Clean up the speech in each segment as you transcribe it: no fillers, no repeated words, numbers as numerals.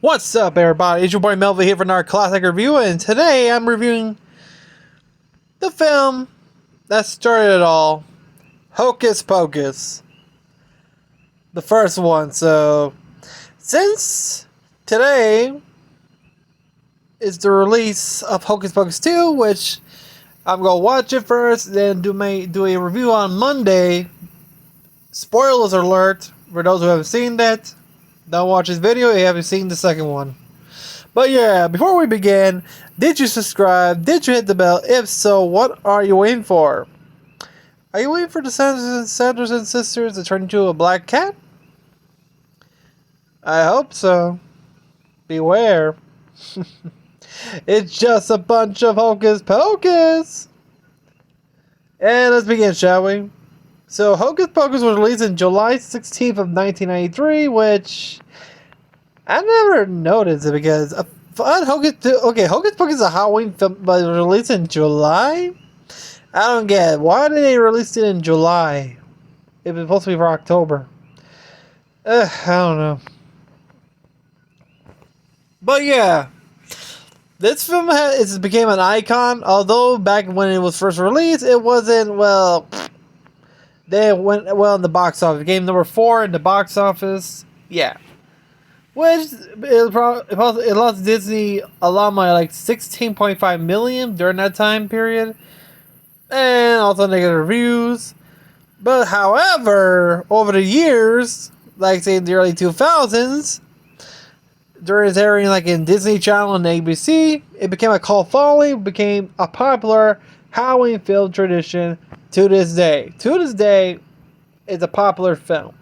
What's up, everybody? It's your boy Melvin here for another classic review, and today I'm reviewing the film that started it all, Hocus Pocus. The first one. So, since today is the release of Hocus Pocus 2, which I'm going to watch it first, then do a review on Monday. Spoilers alert for those who haven't seen that. Don't watch this video if you haven't seen the second one. But yeah, before we begin, did you subscribe? Did you hit the bell? If so, what are you waiting for? Are you waiting for the Sanders and sisters to turn into a black cat? I hope so. Beware. It's just a bunch of hocus pocus. And let's begin, shall we? So, Hocus Pocus was released on July 16th of 1993, which I never noticed it because Hocus Pocus is a Halloween film, but it was released in July? I don't get it. Why did they release it in July? It was supposed to be for October. I don't know. But yeah, this film became an icon, although back when it was first released, it wasn't, well... They went well in the box office. Game number 4 in the box office. Yeah. Which, it lost Disney a lot of money, like $16.5 million during that time period. And also negative reviews. But however, over the years, like say in the early 2000s, during its airing like in Disney Channel and ABC, it became a cult following, became a popular Halloween film tradition. To this day, it's a popular film.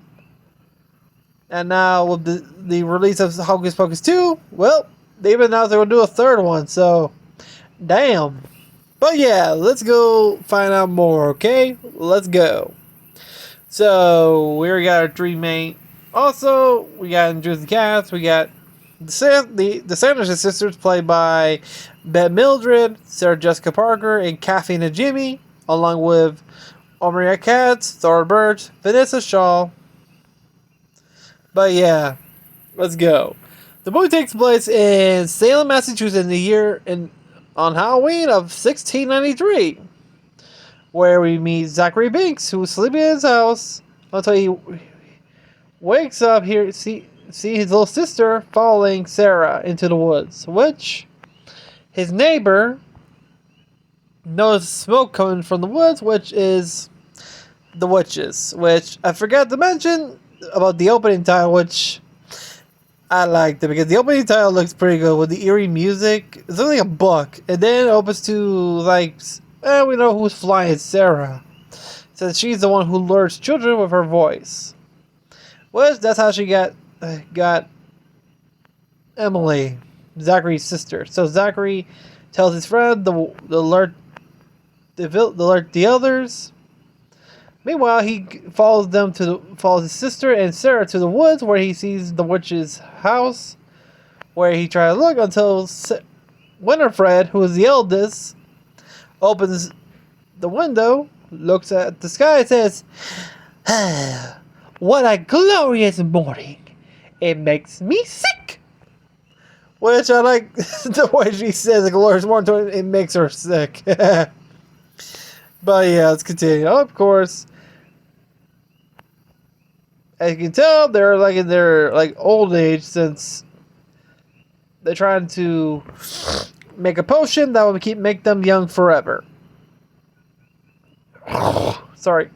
And now with the release of Hocus Pocus 2, well, they've announced they're going to do a third one, so damn. But yeah, let's go find out more, okay? Let's go. So, we already got our three main. Also, we got introduced the cast. We got the Sanderson sisters, played by Bette Mildred, Sarah Jessica Parker, and Kathy Najimy. Along with Omria Katz, Thora Birch, Vanessa Shaw. But yeah, let's go. The movie takes place in Salem, Massachusetts on Halloween of 1693. Where we meet Zachary Binks, who's sleeping in his house until he wakes up here see his little sister following Sarah into the woods. Which his neighbor notice smoke coming from the woods, which is the witches. Which I forgot to mention about the opening title, which I liked it because the opening title looks pretty good with the eerie music. It's like a book, and then it opens to like, we know who's flying. It's Sarah, since she's the one who lures children with her voice. Which that's how she got Emily, Zachary's sister. So Zachary tells his friend the alert. The others. Meanwhile, he follows his sister and Sarah to the woods where he sees the witch's house, where he tries to look until Winifred, who is the eldest, opens the window, looks at the sky, and says, "What a glorious morning! It makes me sick." Which I like the way she says, "A glorious morning," it makes her sick. But yeah, let's continue. Of course, as you can tell, they're like in their old age, since they're trying to make a potion that will make them young forever. Sorry.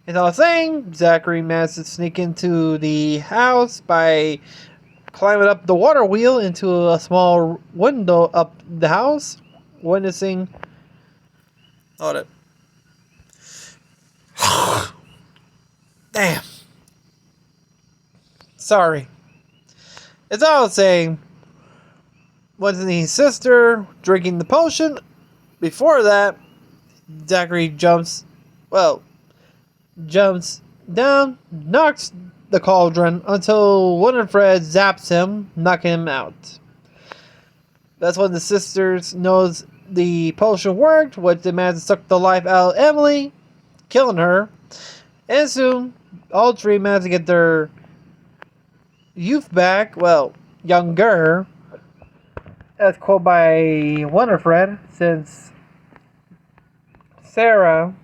As I was saying, Zachary manages to sneak into the house by climbing up the water wheel into a small window up the house, witnessing. Hold it. Damn. Sorry. As I was saying, witnessing his sister drinking the potion. Before that, Zachary jumps down, knocks the cauldron until Winifred zaps him, knocking him out. That's when the sisters knows the potion worked, which they managed to suck the life out of Emily, killing her. And soon, all three managed to get their youth back, well, younger, as quoted by Winifred, since Sarah,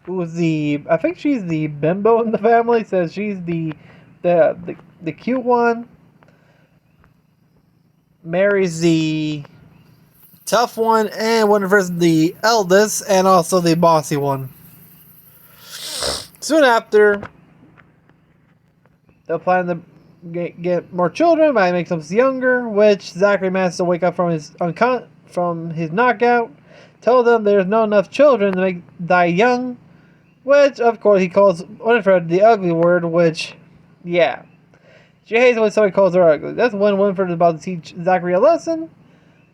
who's I think she's the bimbo in the family, says she's the cute one, marries the tough one, and Winifred's the eldest, and also the bossy one. Soon after, they'll plan to get more children by making them younger, which Zachary manages to wake up from his knockout, tell them there's not enough children to die young, which of course he calls Winifred the ugly word, which, yeah. She hates when somebody calls her ugly. That's when Winifred is about to teach Zachary a lesson,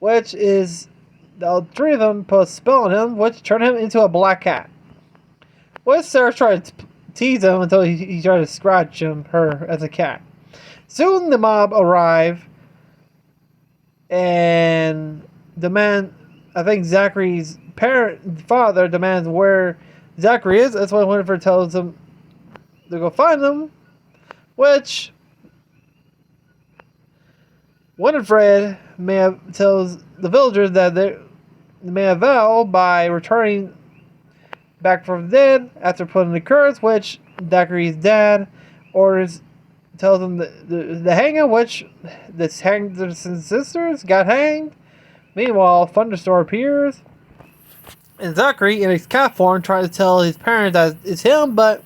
which is the three of them put a spell on him, which turned him into a black cat. Which Sarah tried to tease him until he tried to scratch her as a cat. Soon the mob arrive and demand, I think Zachary's father demands where Zachary is. That's when Winifred tells him to go find him, which Winifred tells the villagers that they may have vowed by returning back from the dead after putting the curse, which Zachary's dad tells him the hanging, which the Sanderson sisters got hanged. Meanwhile, Thunderstorm appears, and Zachary, in his cat form, tries to tell his parents that it's him, but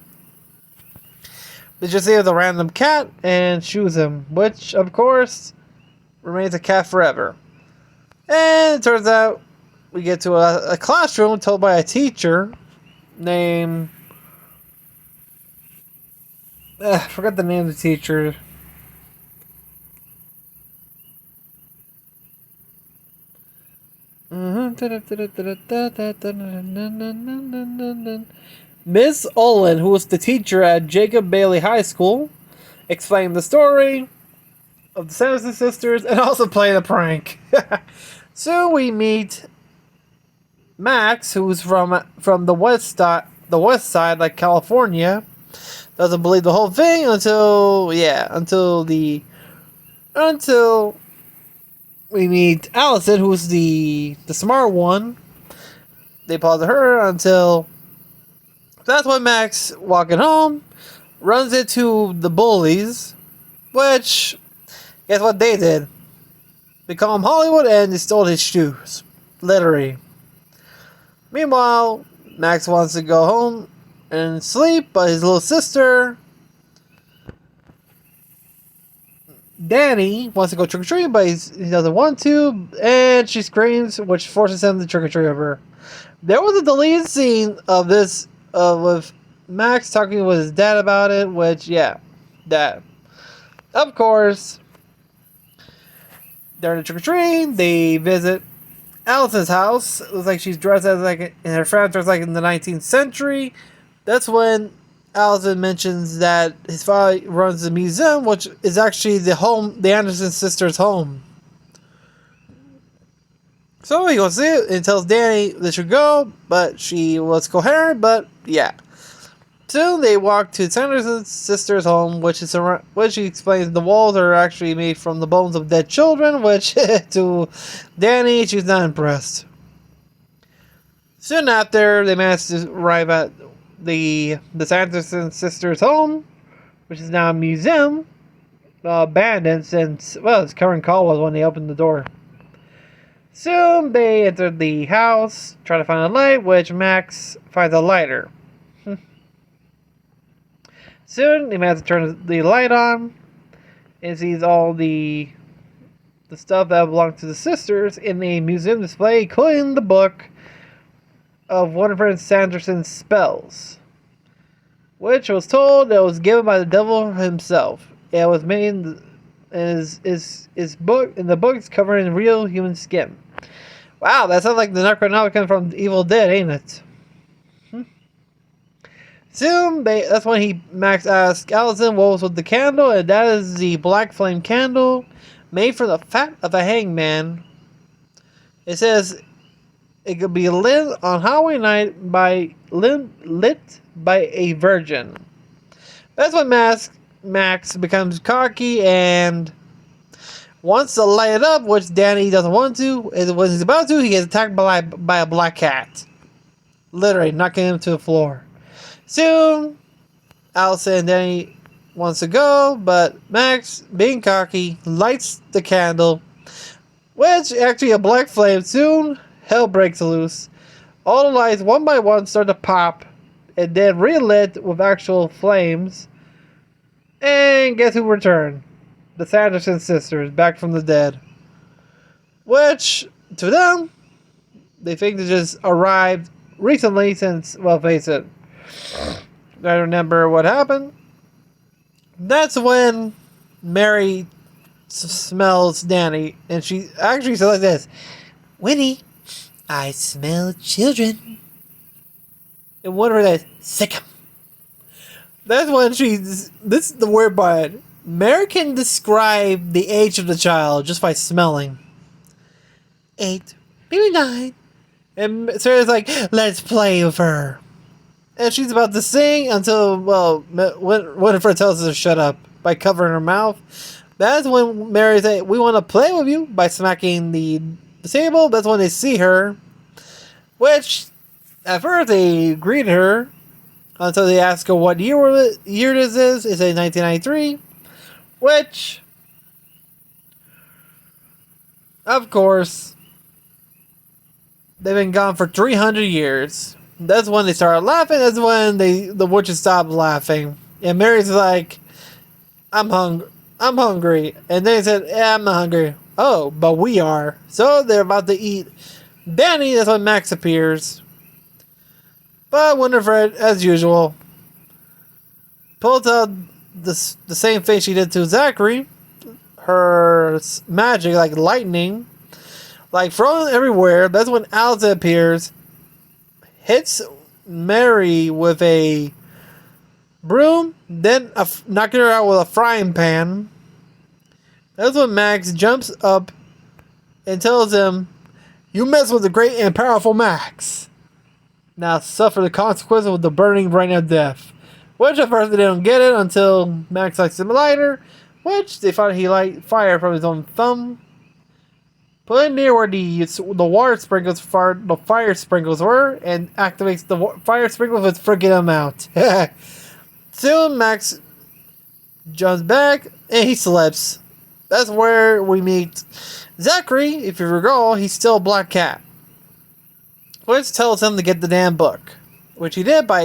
they just see the random cat and shoots him, which, of course, remains a cat forever. And it turns out we get to a classroom told by a teacher named... I forgot the name of the teacher. Miss Olin, who was the teacher at Jacob Bailey High School, explained the story of the Sanderson sisters and also played a prank. So we meet Max, who's from the west side, like California. Doesn't believe the whole thing until we meet Allison, who's the smart one. They pause her until that's when Max, walking home, runs into the bullies, which, guess what they did? They call him Hollywood and they stole his shoes. Literally. Meanwhile, Max wants to go home and sleep, but his little sister, Danny, wants to go trick-or-treating, but he doesn't want to, and she screams, which forces him to trick-or-treat of her. There was a deleted scene of this, with Max talking with his dad about it, which, yeah, that. Of course, during the trick-or-treating, they visit Allison's house. It looks like she's dressed as and her friend dressed like in the 19th century. That's when Allison mentions that his father runs the museum, which is actually the Anderson sisters' home. So he goes there and tells Danny they should go, but she was coherent, but yeah. Soon they walk to Sanderson's sister's home, which he explains the walls are actually made from the bones of dead children, which to Danny, she's not impressed. Soon after, they manage to arrive at the Sanderson sisters' home, which is now a museum, abandoned since, well, its current call was when they opened the door. Soon they enter the house, try to find a light, which Max finds a lighter. Soon he managed to turn the light on and sees all the stuff that belonged to the sisters in a museum display, including the book of Winifred Sanderson's spells, which was told that it was given by the devil himself. It was made in his book, and the book is covered in real human skin. Wow, that sounds like the Necronomicon from Evil Dead, ain't it? Soon, that's when Max asks Allison what was with the candle, and that is the black flame candle made from the fat of a hangman. It says it could be lit on Halloween night lit by a virgin. That's when Max Max becomes cocky and wants to light it up, which Danny doesn't want to. And when he's about to, he gets attacked by a black cat. Literally, knocking him to the floor. Soon, Allison and Danny wants to go, but Max, being cocky, lights the candle, which actually a black flame. Soon, hell breaks loose. All the lights, one by one, start to pop, and then relit with actual flames. And guess who returned? The Sanderson sisters, back from the dead. Which, to them, they think they just arrived recently since, well, face it, I remember what happened. That's when Mary smells Danny, and she actually says like this, "Winnie, I smell children." And one of her says, "Sick 'em." That's when this is the weird part. Mary can describe the age of the child just by smelling. 8, maybe 9. And Sarah's like, "Let's play with her." And she's about to sing until, well, Winifred tells her to shut up by covering her mouth. That's when Mary says, "We want to play with you," by smacking the table. That's when they see her. Which, at first they greet her until they ask her what year this is. They say 1993. Which, of course, they've been gone for 300 years. That's when they started laughing. That's when the witches stopped laughing. And Mary's like, I'm hungry. And they said, "Yeah, I'm not hungry." "Oh, but we are." So they're about to eat Danny. That's when Max appears. But Winifred, as usual, pulls out the same thing she did to Zachary. Her magic, like lightning, like thrown everywhere. That's when Alza appears, hits Mary with a broom, then knocking her out with a frying pan. That's when Max jumps up and tells him, "You mess with the great and powerful Max. Now suffer the consequences of the burning rain of death." Which at first they don't get it until Max lights him a lighter, which they find he light fire from his own thumb. Put it near where the water sprinkles, the fire sprinkles were, and activates the fire sprinkles with freaking him out. Soon Max jumps back and he slips. That's where we meet Zachary. If you recall, he's still a black cat. Which tells him to get the damn book, which he did by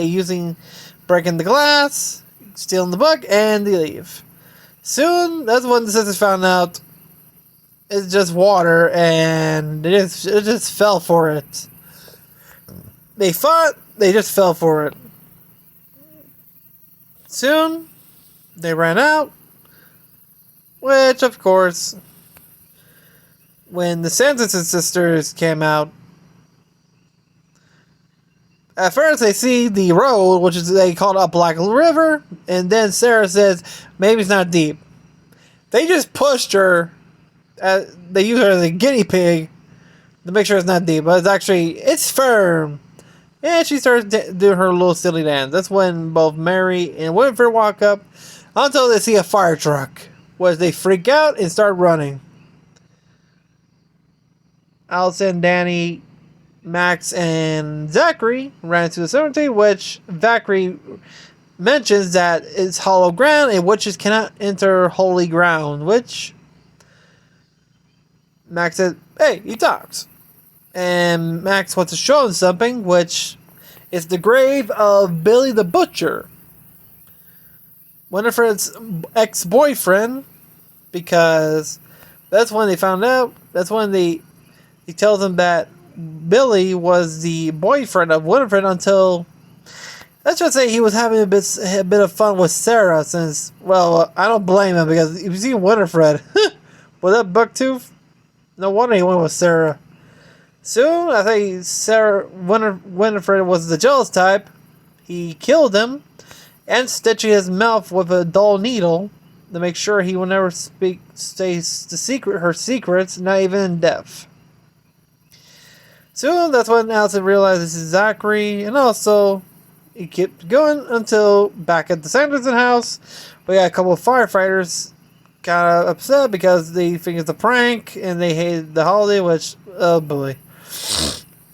breaking the glass, stealing the book, and they leave. Soon, that's when the sisters found out it's just water, and they just fell for it. They fought, they just fell for it. Soon, they ran out, which, of course, when the Sanderson sisters came out, at first they see the road, which is they call it a black river, and then Sarah says, "Maybe it's not deep." They just pushed her. They use her as a guinea pig to make sure it's not deep, but it's firm. And she starts doing her little silly dance. That's when both Mary and Winifred walk up until they see a fire truck, where they freak out and start running. Allison, Danny, Max, and Zachary ran into the cemetery, which Zachary mentions that it's hollow ground and witches cannot enter holy ground, which Max said, "Hey," he talks. And Max wants to show him something, which is the grave of Billy the Butcher, Winifred's ex-boyfriend, because that's when they found out. That's when he tells them that Billy was the boyfriend of Winifred until, let's just say, he was having a bit of fun with Sarah. Since, well, I don't blame him, because if you see Winifred with that buck tooth, no wonder he went with Sarah. Soon, I think Winifred was the jealous type. He killed him and stitched his mouth with a dull needle to make sure he will never her secrets, not even in death. Soon, that's when Allison realizes this is Zachary, and also he kept going until back at the Sanderson house, We got a couple of firefighters kind of upset because they think it's a prank and they hate the holiday, which, oh boy.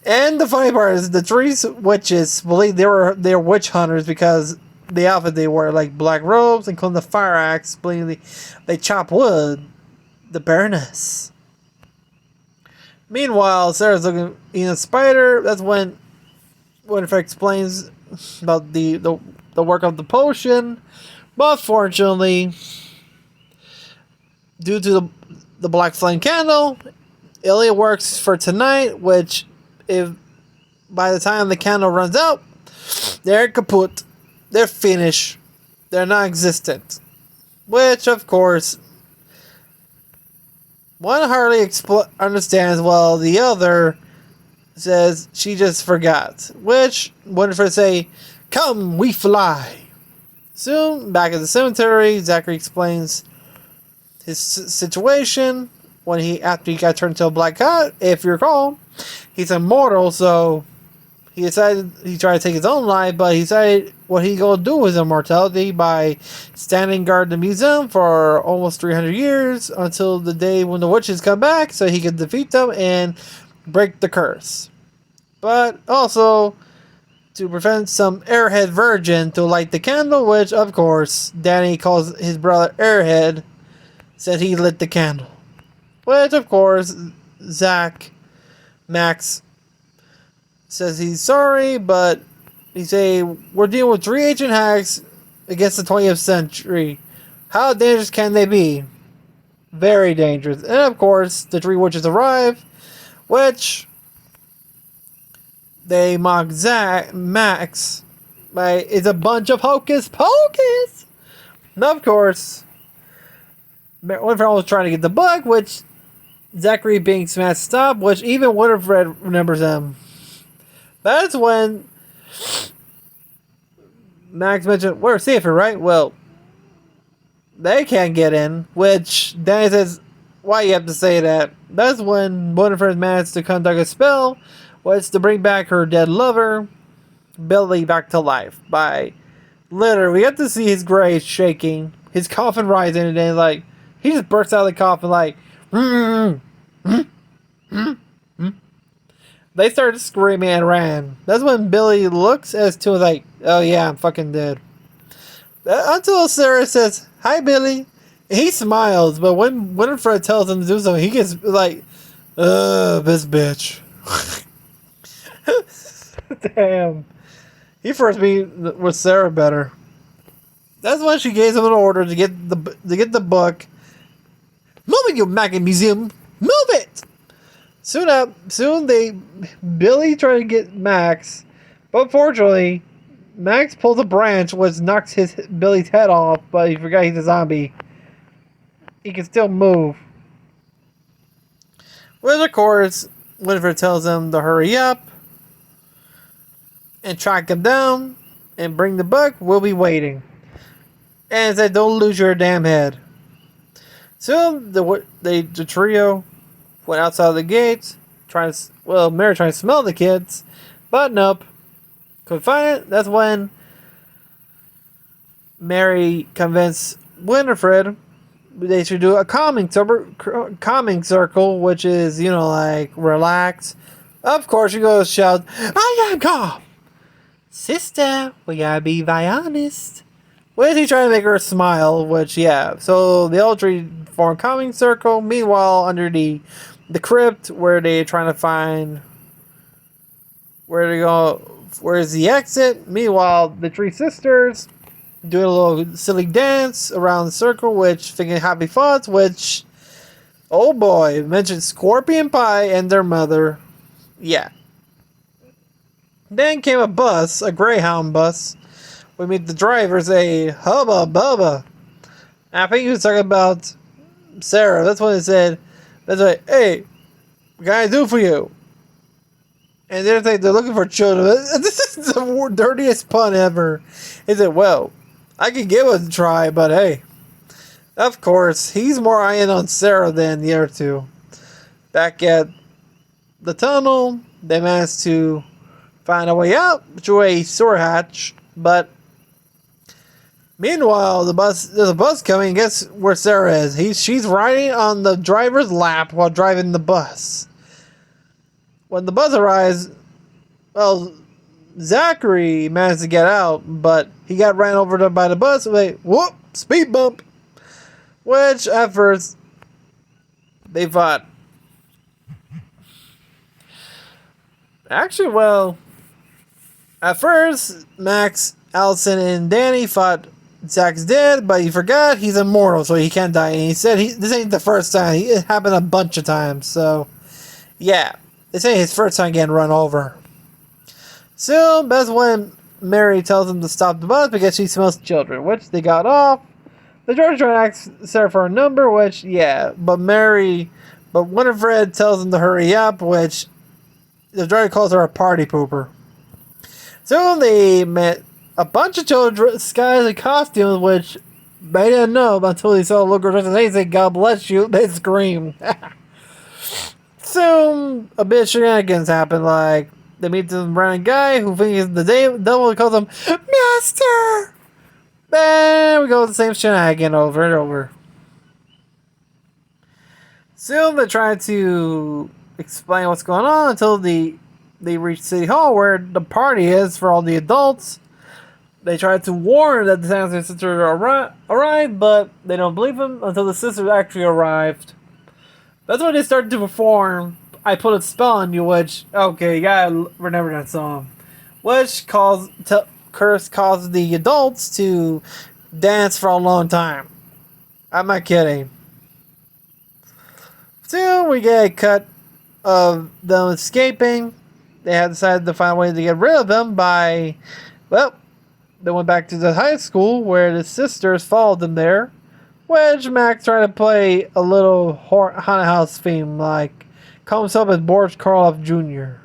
And the funny part is the three witches believe they're witch hunters because the outfit they wear, like black robes, including the fire axe, believing they chop wood. The Baroness. Meanwhile, Sarah's looking in a spider. That's when Winifred explains about the work of the potion. But fortunately, due to the black flame candle, it only works for tonight, which if by the time the candle runs out, they're kaput. They're finished. They're non-existent. Which, of course, one hardly understands, while the other says she just forgot. Which, Winifred say, "Come, we fly." Soon, back at the cemetery, Zachary explains his situation after he got turned into a black cat. If you recall, he's immortal, so he decided he tried to take his own life, but he decided what he gonna do with his immortality by standing guard the museum for almost 300 years until the day when the witches come back, so he could defeat them and break the curse. But also to prevent some airhead virgin to light the candle, which of course Danny calls his brother Airhead, said he lit the candle. Which of course Max says he's sorry, but he say, "We're dealing with 3 ancient hacks against the 20th century. How dangerous can they be?" Very dangerous. And of course, the 3 witches arrive, which they mock Max by it's a bunch of hocus pocus. And of course, Winifred was trying to get the book, which Zachary being smashed stopped, which even Winifred remembers them. That's when Max mentioned, "We're safer, right?" Well, they can't get in, which Danny says, "Why you have to say that?" That's when Winifred managed to conduct a spell, was to bring back her dead lover, Billy, back to life. By literally, we have to see his grave shaking, his coffin rising, and then like he just bursts out of the coffin like, They started screaming and ran. That's when Billy looks as to like, "Oh yeah, I'm fucking dead." Until Sarah says, "Hi, Billy." He smiles, but when Winifred tells him to do something, he gets like, this bitch." Damn. He first meet with Sarah better. That's when she gave him an order to get the book. "Move it, you maggot museum! Move it!" Soon Billy tried to get Max, but fortunately, Max pulls a branch which knocks Billy's head off, but he forgot he's a zombie. He can still move. Well, of course, Winifred tells him to hurry up and track him down and bring the book. We'll be waiting. And said, "Don't lose your damn head." Soon the trio went outside the gates, Mary trying to smell the kids, but nope, couldn't find it. That's when Mary convinced Winifred they should do a calming circle, which is, like, relax. Of course, she goes shout, "I am calm. Sister, we gotta be honest." When is he trying to make her smile? Which, yeah. So the all three form a calming circle. Meanwhile, under the crypt, where they're trying to find where to go, where's the exit. Meanwhile, the 3 sisters doing a little silly dance around the circle, which thinking happy thoughts, which, oh boy, mentioned Scorpion Pie and their mother. Yeah. Then came a bus, a Greyhound bus. We meet the driver, say, "Hubba Bubba." And I think he was talking about Sarah. That's when he said, that's like, "Hey, what can I do for you?" And they're looking for children. This is the dirtiest pun ever. He said, "Well, I could give it a try, but hey." Of course, he's more eyeing on Sarah than the other two. Back at the tunnel, they managed to find a way out through a sewer hatch, but Meanwhile, there's a bus coming. Guess where Sarah is? She's riding on the driver's lap while driving the bus. When the bus arrives, well, Zachary managed to get out, but he got ran over by the bus. Like, whoop, speed bump. Which at first they thought, actually, well, at first Max, Allison, and Danny thought Zach's dead, but he forgot he's immortal, so he can't die. And he said this ain't the first time. It happened a bunch of times. So, yeah, this ain't his first time getting run over. So, that's when Mary tells him to stop the bus because she smells children, which they got off. The driver trying to ask Sarah for a number, which, yeah, but Winifred tells him to hurry up, which the driver calls her a party pooper. So they met a bunch of children disguised in costumes, which they didn't know until they saw a little girl dressed as they say, "God bless you." They scream. Soon, a bit of shenanigans happen. Like, they meet this random guy who thinks he's the devil and calls him Master. Then we go with the same shenanigan over and over. Soon, they try to explain what's going on until they reach City Hall, where the party is for all the adults. They try to warn that the Santa sister arrived, but they don't believe him until the sisters actually arrived. That's when they started to perform "I Put a Spell on You," which, okay, you gotta remember that song. Which causes the adults to dance for a long time. I'm not kidding. Soon we get a cut of them escaping. They had decided to find a way to get rid of them by, well, they went back to the high school where the sisters followed them there. Which Max tried to play a little haunted house theme, like comes up as Boris Karloff Jr.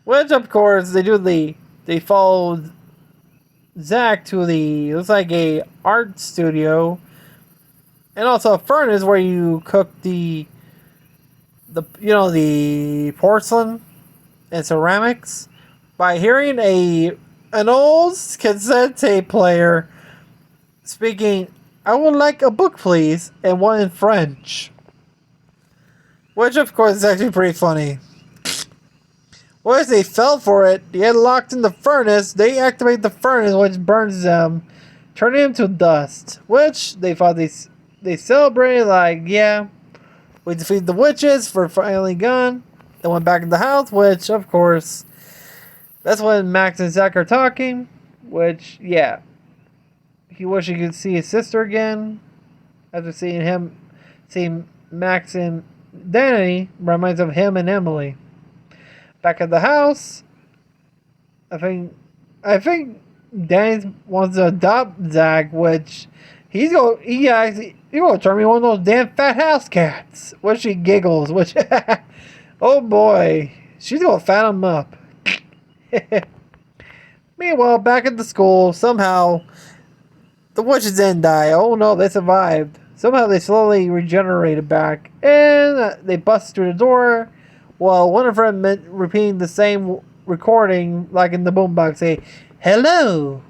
Which, of course, they followed Zach to looks like a art studio, and also a furnace where you cook the porcelain and ceramics, by hearing an old cassette tape player speaking, "I would like a book, please," and one in French. Which, of course, is actually pretty funny. Once they fell for it, they get locked in the furnace. They activate the furnace, which burns them, turning them to dust. Which they thought they celebrated, like, yeah, we defeated the witches for finally gone. They went back in the house, which, of course, that's when Max and Zach are talking. Which, yeah, he wished he could see his sister again. After seeing Max and Danny, reminds of him and Emily. Back at the house, I think Danny wants to adopt Zach, which he's gonna turn me one of those damn fat house cats. Which she giggles, which oh boy, she's gonna fat him up. Meanwhile, back at the school, somehow the witches didn't die. Oh no, they survived. Somehow they slowly regenerated back, and they bust through the door. While one of them repeating the same recording, like in the boombox, say, "Hello,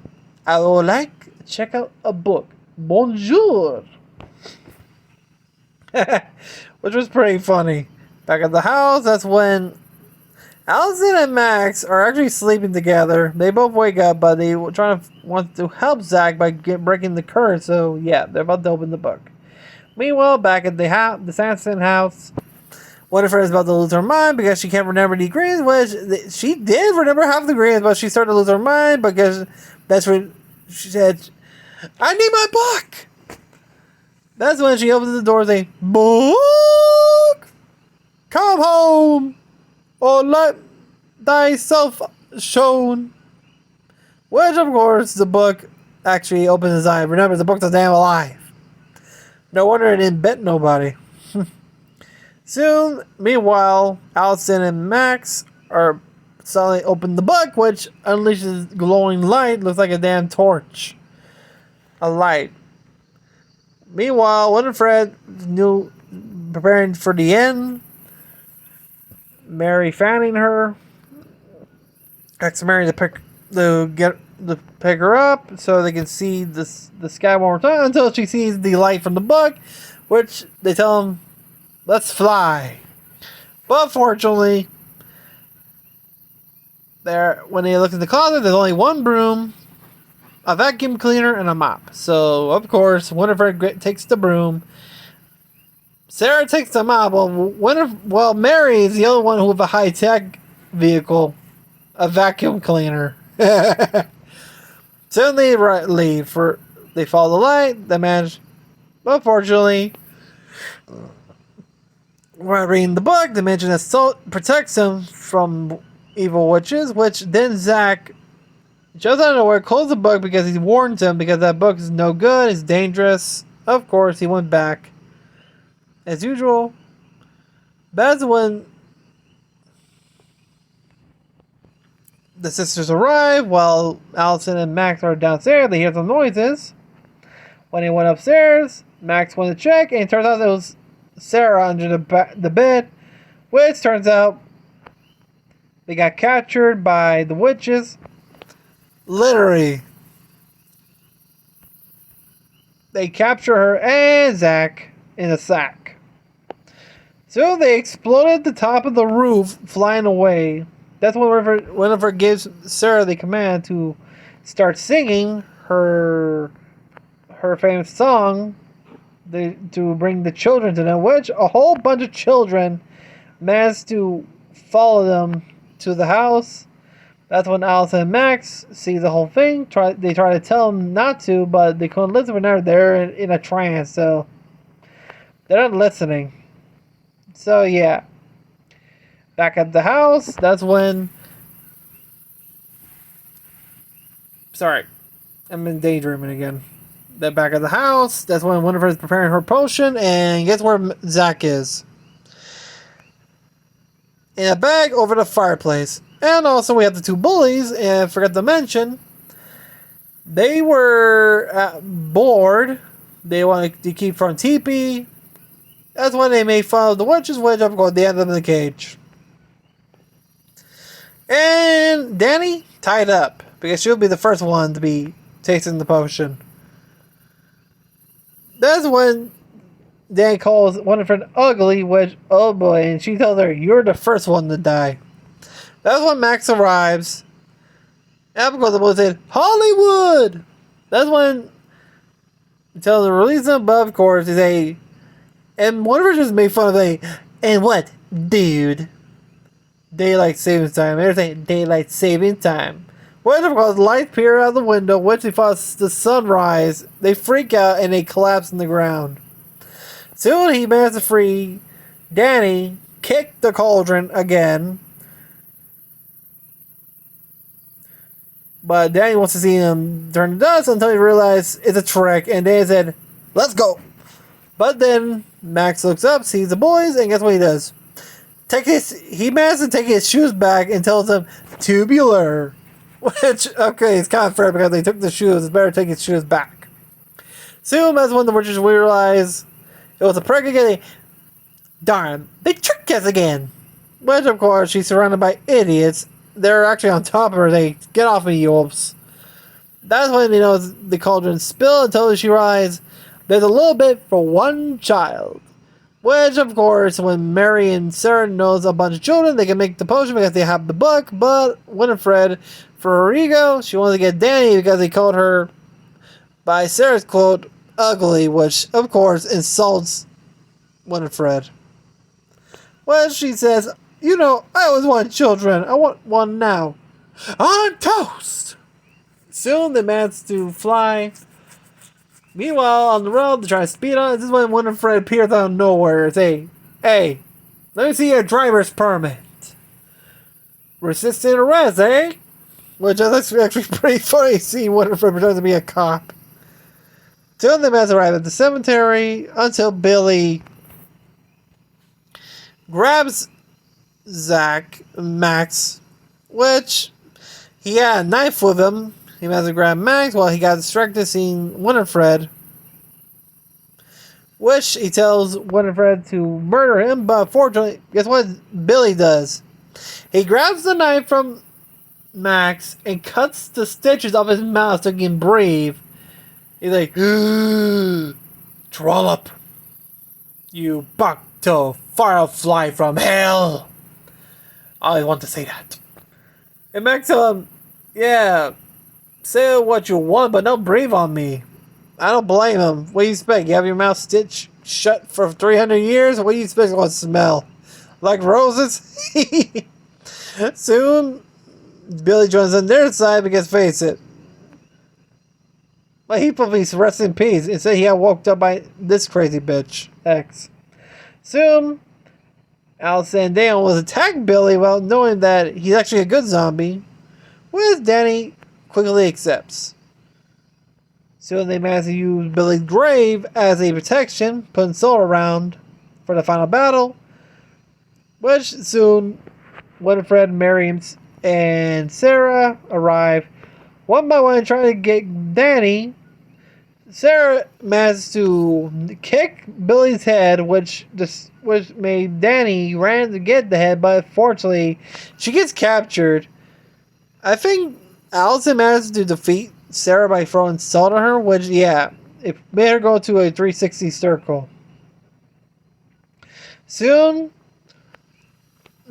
I would like to check out a book. Bonjour." Which was pretty funny. Back at the house, that's when Allison and Max are actually sleeping together. They both wake up, but they want to help Zach by breaking the curse. So yeah, they're about to open the book. Meanwhile, back at the Sanson house, Winifred is about to lose her mind because she can't remember the ingredients, which she did remember half the ingredients, but she started to lose her mind because that's when she said, "I need my book." That's when she opens the door and says, "Book, come home, or let thyself shown." Which, of course, the book actually opens his eye. Remember, the book's a damn alive. No wonder it didn't bet nobody. Soon, meanwhile, Allison and Max are suddenly open the book, which unleashes glowing light. Looks like a damn torch. A light. Meanwhile, Winifred preparing for the end. Mary fanning her. Asks Mary to to pick her up so they can see the sky one more time until she sees the light from the book, which they tell him, let's fly. But fortunately, when they look in the closet, there's only one broom, a vacuum cleaner, and a mop. So, of course, Winifred takes the broom. Sarah takes the mop. Well, Mary is the only one who with a high-tech vehicle, a vacuum cleaner. So they leave. They follow the light. They manage. But fortunately, while reading the book, they mention that salt protects them from evil witches, which then Zach, just out of nowhere, closed the book because he warned him because that book is no good, it's dangerous. Of course, he went back. As usual, that's when the sisters arrive while Allison and Max are downstairs. They hear some noises. When they went upstairs, Max went to check, and it turns out it was Sarah under the bed, which turns out they got captured by the witches. Literally. They capture her and Zach in a sack. So they exploded the top of the roof, flying away. That's when Winifred gives Sarah the command to start singing her famous song to bring the children to them, which a whole bunch of children managed to follow them to the house. That's when Allison and Max see the whole thing. They try to tell them not to, but they couldn't listen for now. They're in a trance, so they're not listening. So yeah, back at the house, that's when... Sorry, I'm in daydreaming again. They're back at the house. That's when Winifred is preparing her potion, and guess where Zach is? In a bag over the fireplace. And also we have the two bullies, and I forgot to mention, they were bored. They wanted to keep from teepee. That's when they made fun of the witches, which of course they ended up in the cage. And Danny tied up, because she'll be the first one to be tasting the potion. That's when Danny calls Winifred ugly, which, oh boy, and she tells her, you're the first one to die. That's when Max arrives. And of course the boy said, Hollywood! That's when he tells her to release them, but of course they say, and Winifred just made fun of and what, dude? Daylight saving time. They're saying daylight saving time. When of course lights peer out the window, which they follow the sunrise, they freak out and they collapse on the ground. Soon he manages to free Danny, kick the cauldron again. But Danny wants to see him turn to dust until he realizes it's a trick, and Danny said, let's go. But then Max looks up, sees the boys, and guess what he does? He manages to take his shoes back and tells them, tubular. Which, okay, it's kind of fair because they took the shoes. It's better to take his shoes back. Soon, that's when the witches realize it was a prank again. Darn, they tricked us again. Which, of course, she's surrounded by idiots. They're actually on top of her. They get off me, yolps. That's when, the cauldron spilled until she realizes there's a little bit for one child. Which, of course, when Mary and Sarah knows a bunch of children, they can make the potion because they have the book. But Winifred, for her ego, she wants to get Danny because they called her, by Sarah's quote, ugly, which, of course, insults Winifred. Well, she says, I always wanted children. I want one now. On toast! Soon they manage to fly. Meanwhile, on the road, they try to speed on. This is when Winifred appears out of nowhere and say, hey, let me see your driver's permit. Resisting arrest, eh? Which is actually pretty funny seeing Winifred pretend to be a cop. Soon they manage to arrive at the cemetery until Billy grabs Max, which he had a knife with him. He managed to grab Max while he got distracted seeing Winifred, which he tells Winifred to murder him, but fortunately, guess what Billy does? He grabs the knife from Max and cuts the stitches off his mouth so he can breathe. He's like, Trollop, you buck-tailed firefly from hell. I always want to say that. And Max tells him, yeah, say what you want, but don't breathe on me. I don't blame him. What do you expect? You have your mouth stitched shut for 300 years? What do you expect it's going to smell? Like roses? Soon, Billy joins on their side because, face it, but he probably rest in peace. Instead, he got woke up by this crazy bitch, X. Soon, Alice and Dan will attack Billy while knowing that he's actually a good zombie, which Danny quickly accepts. Soon they manage to use Billy's grave as a protection, putting Soul around for the final battle, which soon Winifred, Mary, and Sarah arrive one by one trying to get Danny. Sarah manages to kick Billy's head, which made Danny ran to get the head, but unfortunately, she gets captured. I think Allison managed to defeat Sarah by throwing salt on her, which, yeah, it made her go to a 360 circle. Soon,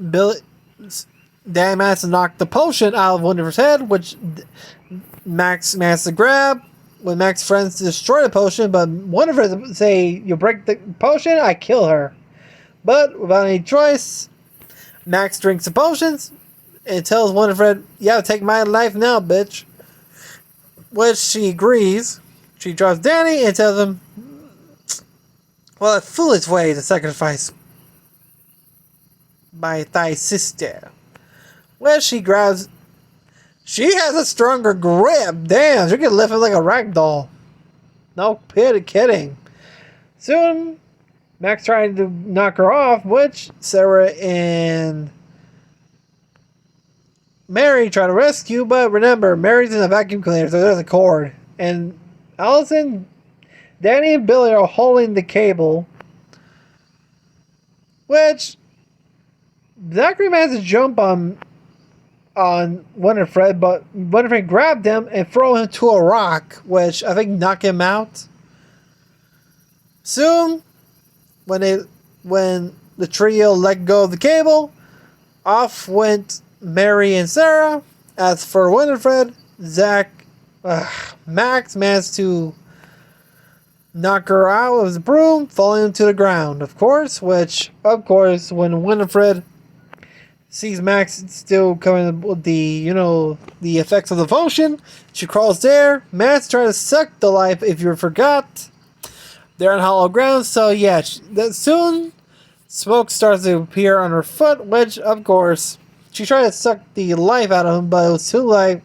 Danny managed to knock the potion out of Winifred's head, which Max managed to grab. When Max's friends destroy the potion, but Winifred say, you break the potion, I kill her. But without any choice, Max drinks the potions and tells Winifred, you have to take my life now, bitch. Which she agrees. She drops Danny and tells him, well, a foolish way to sacrifice my thy sister. Well, she grabs. She has a stronger grip. Damn, she can lift him like a rag doll. No kidding. Soon, Max trying to knock her off, which Sarah and Mary try to rescue, but remember, Mary's in a vacuum cleaner, so there's a cord. And Allison, Danny, and Billy are holding the cable, which Zachary managed to jump on Winifred, but Winifred grabbed him and threw him to a rock, which I think knocked him out. Soon, when the trio let go of the cable, off went Mary and Sarah. As for Winifred, Max managed to knock her out with his broom, falling to the ground, of course, when Winifred sees Max still coming with the effects of the potion, she crawls there. Max tries to suck the life, if you forgot. They're on hollow ground, so yeah, soon smoke starts to appear on her foot, which, of course, she tried to suck the life out of him, but it was too late.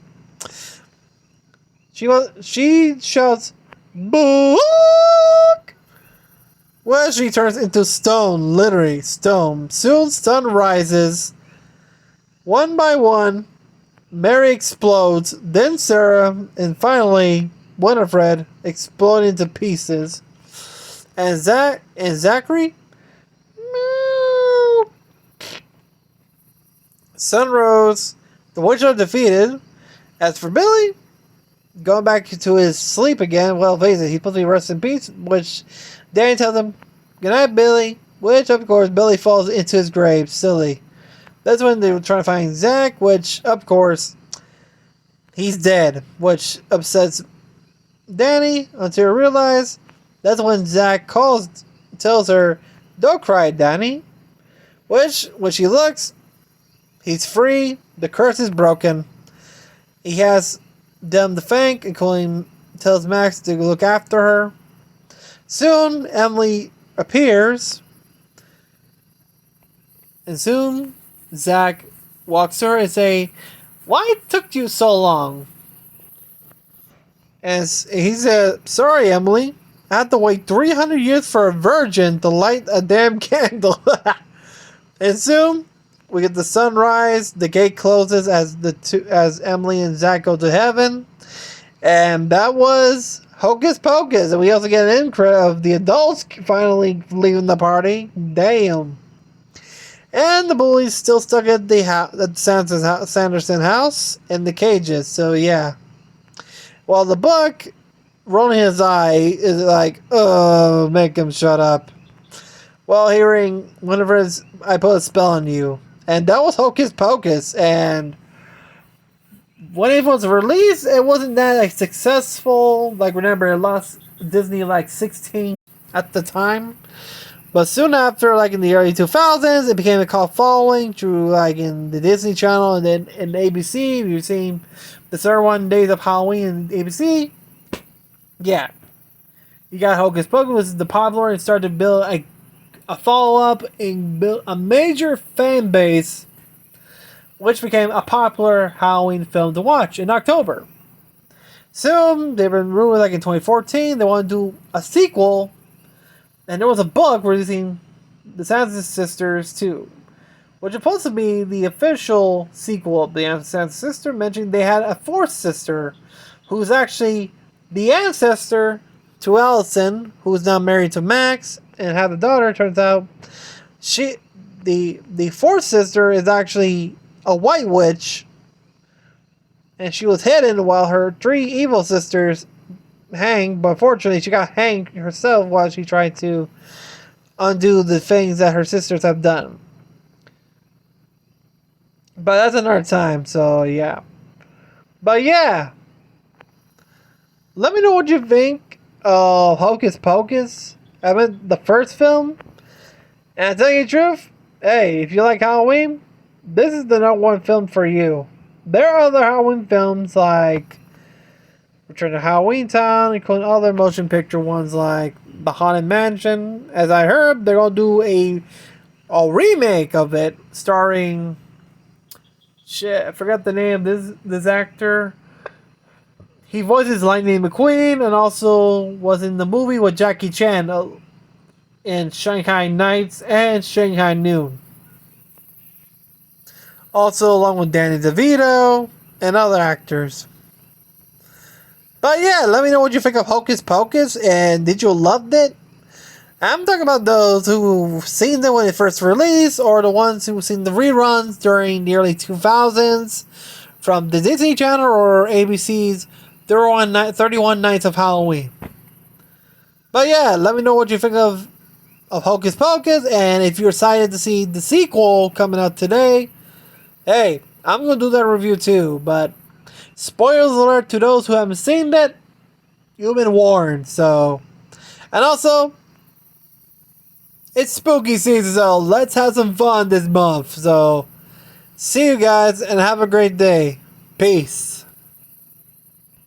She shouts, "Book!" Well, she turns into stone, literally stone. Soon, sun rises. One by one, Mary explodes, then Sarah, and finally, Winifred explode into pieces. And Zachary? Meow. Sun rose. The witch are defeated. As for Billy, going back to his sleep again, well, face it, he's supposed to be rest in peace, which Danny tells him, good night, Billy, which, of course, Billy falls into his grave, silly. That's when they were trying to find Zach, which, of course, he's dead, which upsets Danny until he realizes that's when Zach tells her, don't cry, Danny. Which, when she looks, he's free, the curse is broken. He has them to thank, including tells Max to look after her. Soon, Emily appears, and soon, Zach walks to her and say, why took you so long? And he said, sorry, Emily. I had to wait 300 years for a virgin to light a damn candle. And soon, we get the sunrise. The gate closes as Emily and Zach go to heaven. And that was Hocus Pocus. And we also get an end credit of the adults finally leaving the party. Damn. And the bullies still stuck at the Sanderson house in the cages. So yeah. While the book, rolling his eye, is like, oh, make him shut up. While hearing whenever I put a spell on you. And that was Hocus Pocus. And when it was released, it wasn't that like successful. Like remember, it lost Disney like 16 at the time. But soon after, like in the early 2000s, it became a cult following through like in the Disney Channel and then in ABC. You've seen the 31 Days of Halloween in ABC. Yeah, you got Hocus Pocus was the popular and started to build a follow up and build a major fan base, which became a popular Halloween film to watch in October. Soon, they've been rumored like in 2014, they want to do a sequel, and there was a book releasing the Sanderson Sisters 2, which is supposed to be the official sequel of the Sanderson Sisters, mentioning they had a fourth sister who's actually the ancestor to Allison, who's now married to Max and had a daughter. Turns out the fourth sister is actually a white witch, and she was hidden while her three evil sisters hanged. But fortunately, she got hanged herself while she tried to undo the things that her sisters have done. But that's another time, so yeah. But yeah, let me know what you think of Hocus Pocus. I mean, the first film. And to tell you the truth, hey, if you like Halloween, this is the number one film for you. There are other Halloween films like Return to Halloween Town, including other motion picture ones like The Haunted Mansion. As I heard, they're gonna do a remake of it, starring I forgot the name of this actor. He voices Lightning McQueen and also was in the movie with Jackie Chan in Shanghai Nights and Shanghai Noon. Also along with Danny DeVito and other actors. But yeah, let me know what you think of Hocus Pocus, and did you love it? I'm talking about those who've seen it when it first released, or the ones who've seen the reruns during the early 2000s from the Disney Channel or ABC's 31 Nights of Halloween. But yeah, let me know what you think of Hocus Pocus, and if you're excited to see the sequel coming out today, hey, I'm going to do that review too, but spoilers alert to those who haven't seen it, you've been warned, so. And also, it's spooky season, so let's have some fun this month. So, see you guys and have a great day. Peace.